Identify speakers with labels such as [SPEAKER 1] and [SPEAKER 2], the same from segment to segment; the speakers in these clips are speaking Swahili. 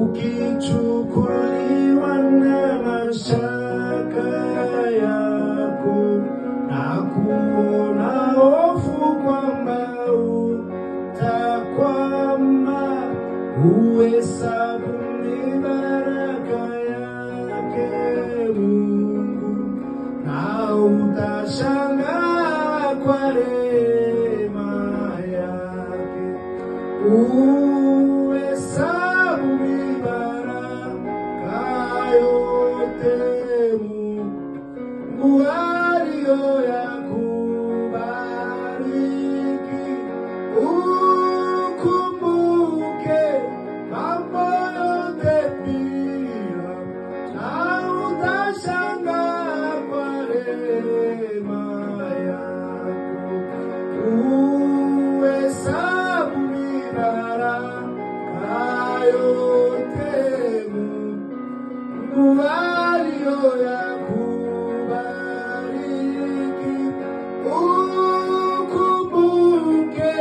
[SPEAKER 1] ukichukuliwa na mashaka yako na kuona hofu kwamba utakwama, uhesabu ni baraka yake Mungu na utashangaa kwa rehema yake. Uhesabu ni baraka yote Mungu aliyoyakubariki. Ukumbuke mambo yote pia, na utashangaa kwa rehema yako. Uhesabu ni baraka yote Mungu aliyoyakubariki. Ukumbuke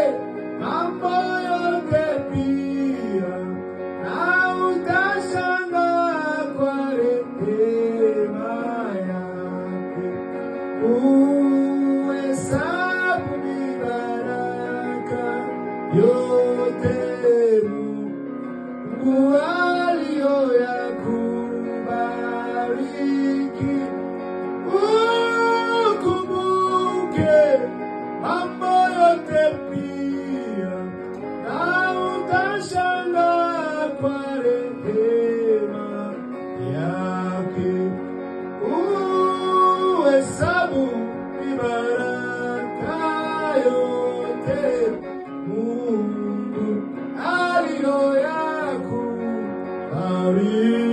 [SPEAKER 1] mambo yote pia, na utashangaa kwa rehema yake. Uhesabu ni baraka yote Mungu aliyoyakubariki. Ukumbuke mambo yote pia, na utashangaa kwa rehema yake. Uhesabu ni baraka yote Mungu aliyoyakubariki.